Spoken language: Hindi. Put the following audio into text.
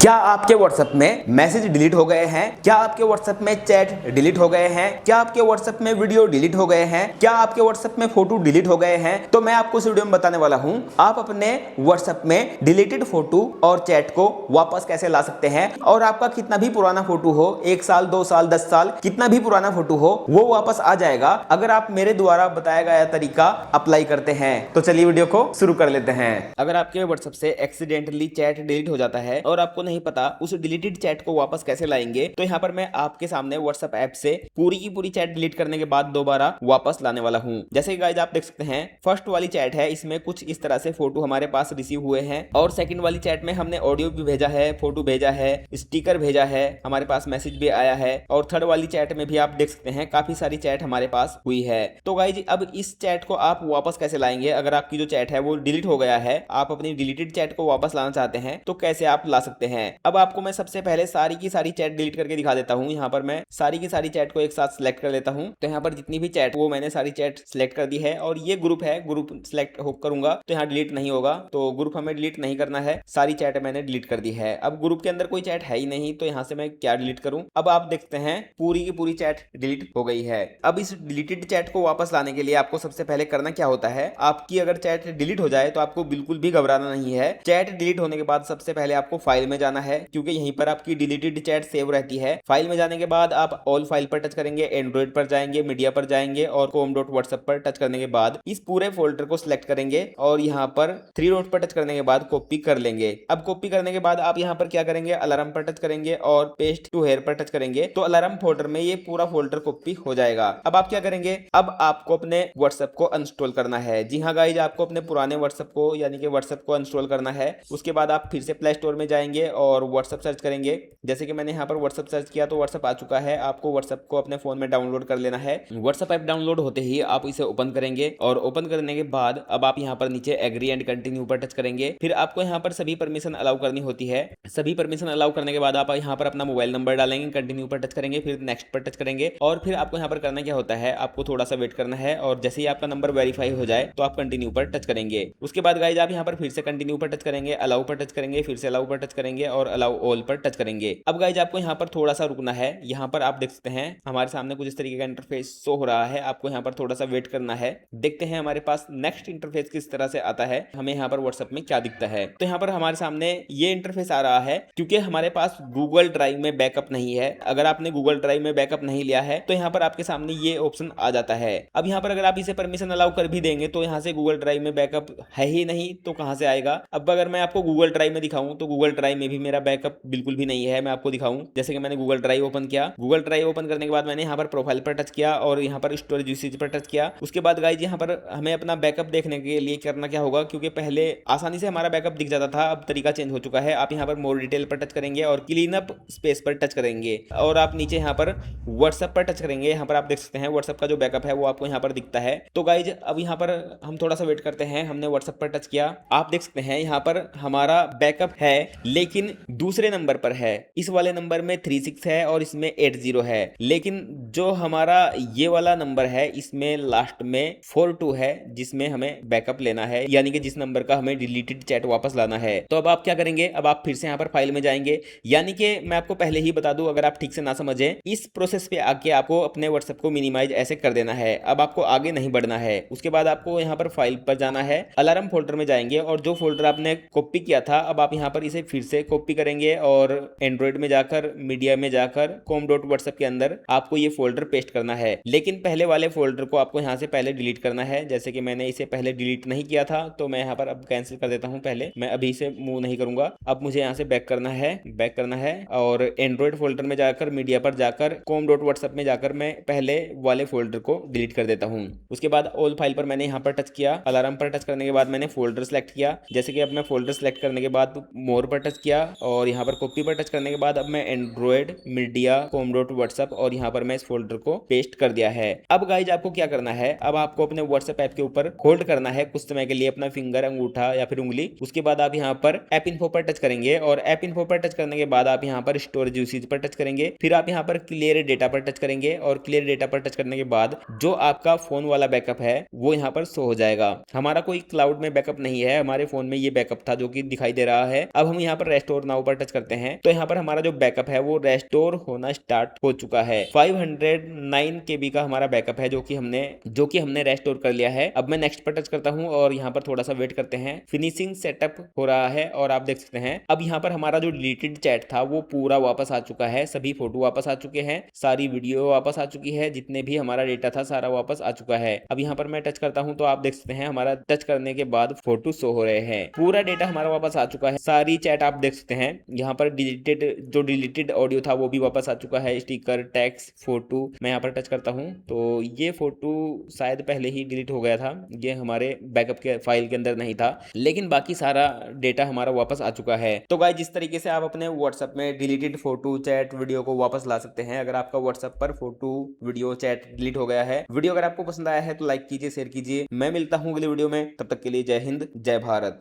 क्या आपके व्हाट्सएप में मैसेज डिलीट हो गए हैं? क्या आपके व्हाट्सएप में चैट डिलीट हो गए हैं? क्या आपके व्हाट्सएप में वीडियो डिलीट हो गए हैं? क्या आपके व्हाट्सएप में फोटो डिलीट हो गए हैं? तो मैं आपको इस वीडियो में बताने वाला हूं आप अपने व्हाट्सएप में डिलीटेड फोटो और चैट को वापस कैसे ला सकते हैं और आपका कितना भी पुराना फोटो हो, 1 साल 2 साल 10 साल कितना भी पुराना फोटो हो वो वापस आ जाएगा अगर आप मेरे द्वारा बताया गया तरीका अप्लाई करते हैं। तो चलिए वीडियो को शुरू कर लेते हैं। अगर आपके व्हाट्सएप से एक्सीडेंटली चैट डिलीट हो जाता है और आपको नहीं पता उस डिलीटेड चैट को वापस कैसे लाएंगे, तो यहाँ पर मैं आपके सामने व्हाट्सएप ऐप से पूरी की पूरी चैट डिलीट करने के बाद दोबारा वापस लाने वाला हूँ। जैसे गाइस आप देख सकते हैं, फर्स्ट वाली चैट है, इसमें कुछ इस तरह से फोटो हमारे पास रिसीव हुए हैं और सेकंड वाली चैट में हमने ऑडियो भी भेजा है, फोटो भेजा है, स्टिकर भेजा है, हमारे पास मैसेज भी आया है और थर्ड वाली चैट में भी आप देख सकते हैं काफी सारी चैट हमारे पास हुई है। तो गाइस अब इस चैट को आप वापस कैसे लाएंगे? अगर आपकी जो चैट है वो डिलीट हो गया है, आप अपनी डिलीटेड चैट को वापस लाना चाहते हैं तो कैसे आप ला सकते हैं? अब आपको मैं सबसे पहले सारी की सारी चैट डिलीट करके दिखा देता हूं। यहाँ पर मैं सारी की सारी चैट को एक साथ सिलेक्ट कर लेता हूं। तो यहाँ पर जितनी भी चैट वो मैंने सारी चैट सिलेक्ट कर दी है और ये ग्रुप है, ग्रुप सिलेक्ट हो करूंगा तो यहाँ डिलीट नहीं होगा, तो ग्रुप हमें डिलीट नहीं करना है, सारी चैट मैंने डिलीट कर दी है। अब ग्रुप के अंदर कोई चैट है ही नहीं तो यहाँ से मैं क्या डिलीट करूं? अब आप देखते हैं पूरी की पूरी चैट डिलीट हो गई है। अब इस डिलीटेड चैट को वापस लाने के लिए आपको सबसे पहले करना क्या होता है, आपकी अगर चैट डिलीट हो जाए तो आपको बिल्कुल भी घबराना नहीं है। चैट डिलीट होने के बाद सबसे पहले आपको फाइल में जाना है क्योंकि यहीं पर आपकी डिलीटेड चैट सेव रहती है। फाइल में जाने के बाद आप ऑल फाइल पर टच करेंगे, एंड्रॉइड पर जाएंगे, मीडिया पर जाएंगे और com.whatsapp पर टच करने के बाद इस पूरे फोल्डर को सिलेक्ट करेंगे और यहाँ पर 3 डॉट पर टच करने के बाद कॉपी कर लेंगे। अब कॉपी करने के बाद आप यहाँ पर क्या करेंगे, अलार्म पर टच करेंगे और पेस्ट टू हेयर पर टच करेंगे तो अलार्म फोल्डर में ये पूरा फोल्डर कॉपी हो जाएगा। अब आप क्या करेंगे, अब आपको अपने व्हाट्सएप को अनइंस्टॉल करना है। जी हाँ गाइज, आपको अपने पुराने व्हाट्सएप को यानी कि व्हाट्सएप को अनइंस्टॉल करना है। उसके बाद आप फिर से प्ले स्टोर में जाएंगे और व्हाट्सएप सर्च करेंगे। जैसे कि मैंने यहाँ पर व्हाट्सएप सर्च किया तो व्हाट्सएप आ चुका है। आपको व्हाट्सएप को अपने फोन में डाउनलोड कर लेना है। व्हाट्सएप ऐप डाउनलोड होते ही आप इसे ओपन करेंगे और ओपन करने के बाद अब आप यहाँ पर नीचे एग्री एंड कंटिन्यू पर टच करेंगे। फिर आपको यहाँ पर सभी परमिशन अलाउ करनी होती है। सभी परमिशन अलाउ करने के बाद आप यहाँ पर अपना मोबाइल नंबर डालेंगे, कंटिन्यू पर टच करेंगे, फिर नेक्स्ट पर टच करेंगे और फिर आपको यहाँ पर करना क्या होता है, आपको थोड़ा सा वेट करना है और जैसे ही आपका नंबर वेरीफाई हो जाए तो आप कंटिन्यू पर टच करेंगे। उसके बाद गाइज आप यहाँ पर फिर से कंटिन्यू पर टच करेंगे, अलाउ पर टच करेंगे, फिर से अलाउ पर टच करेंगे और अलाउ ऑल पर टच करेंगे। अब गाइज आपको यहाँ पर थोड़ा सा रुकना है। यहाँ पर आप देख सकते हैं हमारे सामने कुछ इस तरीके का इंटरफेस शो हो रहा है, आपको यहाँ पर थोड़ा सा वेट करना है। देखते हैं हमारे पास नेक्स्ट इंटरफेस किस तरह से आता है, हमें यहाँ पर व्हाट्सएप में क्या दिखता है। तो यहाँ पर हमारे सामने ये इंटरफेस आ रहा है क्योंकि हमारे पास गूगल ड्राइव में बैकअप नहीं है। अगर आपने गूगल ड्राइव में बैकअप नहीं लिया है तो यहाँ पर आपके सामने ये ऑप्शन आ जाता है। अब यहाँ पर अगर आप इसे परमिशन अलाउ कर भी देंगे तो यहाँ से गूगल ड्राइव में बैकअप है ही नहीं तो कहाँ से आएगा। अब अगर मैं आपको गूगल ड्राइव में दिखाऊं तो गूगल ड्राइव में भी मेरा बैकअप बिल्कुल भी नहीं है। मैं आपको दिखाऊं, जैसे कि मैंने गूगल ड्राइव ओपन किया, गूगल ड्राइव ओपन करने के बाद मैंने यहाँ पर प्रोफाइल पर टच किया और यहाँ पर स्टोरेज यूसेज पर टच किया। उसके बाद गाइज यहाँ पर हमें अपना बैकअप देखने के लिए करना क्या होगा, क्योंकि पहले आसानी से हमारा बैकअप दिख जाता था, अब तरीका चेंज हो चुका है। आप यहाँ पर मोर डिटेल पर टच करेंगे और क्लीन अप स्पेस पर टच करेंगे और आप नीचे यहाँ पर व्हाट्सएप पर टच करेंगे। यहाँ पर आप देख सकते हैं व्हाट्सएप का जो बैकअप है वो आपको यहाँ पर दिखता है। तो गाइज अब यहाँ पर हम थोड़ा सा वेट करते हैं। हमने व्हाट्सएप पर टच किया, आप देख सकते हैं यहाँ पर हमारा बैकअप है लेकिन दूसरे नंबर पर है। इस वाले नंबर में 36 है और इसमें 80 है, लेकिन जो हमारा ये वाला नंबर है इसमें लास्ट में 42 है जिसमें हमें बैकअप लेना है, यानी कि जिस नंबर का हमें डिलीटेड चैट वापस लाना है। तो अब आप क्या करेंगे, अब आप फिर से यहाँ पर फाइल में जाएंगे। यानी कि मैं आपको पहले ही बता दूं, अगर आप ठीक से ना समझें, इस प्रोसेस पे आके आपको अपने व्हाट्सएप को मिनिमाइज ऐसे कर देना है। अब आपको आगे नहीं बढ़ना है। उसके बाद आपको यहाँ पर फाइल पर जाना है, अलार्म फोल्डर में जाएंगे और जो फोल्डर आपने कॉपी किया था अब आप यहाँ पर इसे फिर से कॉपी करेंगे और एंड्रॉइड में जाकर, मीडिया में जाकर com.whatsapp के अंदर आपको ये फोल्डर पेस्ट करना है। लेकिन पहले वाले फोल्डर को आपको यहाँ से पहले डिलीट करना है। जैसे कि मैंने इसे पहले डिलीट नहीं किया था तो मैं यहाँ पर अब कैंसिल कर देता हूँ। पहले मैं अभी इसे मूव नहीं करूंगा। अब मुझे यहाँ से बैक करना है और एंड्रॉइड फोल्डर में जाकर, मीडिया पर जाकर, com.whatsapp में जाकर मैं पहले वाले फोल्डर को डिलीट कर देता हूँ। उसके बाद ऑल फाइल पर मैंने यहाँ पर टच किया, अलार्म पर टच करने के बाद मैंने फोल्डर सेलेक्ट किया। जैसे कि अब मैं फोल्डर सेलेक्ट करने के बाद मोर पर टच किया और यहाँ पर कॉपी पर टच करने के बाद अब मैं एंड्रॉइड, मीडिया, com.whatsapp और यहाँ पर मैं इस फोल्डर को पेस्ट कर दिया है। अब गाइज आपको क्या करना है, अब आपको अपने व्हाट्सएप ऐप के ऊपर होल्ड करना है कुछ समय के लिए अपना फिंगर, अंगूठा या फिर उंगली। उसके बाद आप यहाँ पर ऐप इन्फो पर टच करेंगे और ऐप इन्फो पर टच करने के बाद आप यहाँ पर स्टोरेज यूसेज पर टच करेंगे। फिर आप यहाँ पर क्लियर डेटा पर टच करेंगे और क्लियर डेटा पर टच करने के बाद जो आपका फोन वाला बैकअप है वो यहाँ पर शो हो जाएगा। हमारा कोई क्लाउड में बैकअप नहीं है, हमारे फोन में ये बैकअप था जो कि दिखाई दे रहा है। अब हम यहाँ पर रेस्ट रेस्टोर नाउ पर टच करते हैं तो यहाँ पर हमारा जो बैकअप है वो रेस्टोर होना स्टार्ट हो चुका है। 509 KB का हमारा बैकअप है जो कि हमने रेस्टोर कर लिया है। अब मैं नेक्स्ट पर टच करता हूँ और यहाँ पर थोड़ा सा वेट करते हैं। फिनिशिंग सेटअप हो रहा है और आप देख सकते हैं अब यहाँ पर हमारा जो डिलीटेड चैट था वो पूरा वापस आ चुका है। सभी फोटो वापस आ चुके हैं, सारी वीडियो वापस आ चुकी है, जितने भी हमारा डेटा था सारा वापस आ चुका है। अब यहाँ पर मैं टच करता हूँ तो आप देख सकते हैं हमारा टच करने के बाद फोटो शो हो रहे हैं। पूरा डेटा हमारा वापस आ चुका है, सारी चैट आप देख सकते हैं। यहाँ पर डिलीटेड ऑडियो था वो भी वापस आ चुका है, स्टिकर, टेक्स्ट, फोटो। मैं यहाँ पर टच करता हूँ तो ये फोटो शायद पहले ही डिलीट हो गया था, ये हमारे बैकअप के फाइल के अंदर नहीं था, लेकिन बाकी सारा डेटा हमारा वापस आ चुका है। तो गाइस जिस तरीके से आप अपने व्हाट्सएप में डिलीटेड फोटो, चैट, वीडियो को वापस ला सकते हैं। अगर आपका व्हाट्सएप पर फोटो, वीडियो, चैट डिलीट हो गया है, वीडियो अगर आपको पसंद आया है तो लाइक कीजिए, शेयर कीजिए। मैं मिलता हूँ अगले वीडियो में, तब तक के लिए जय हिंद, जय भारत।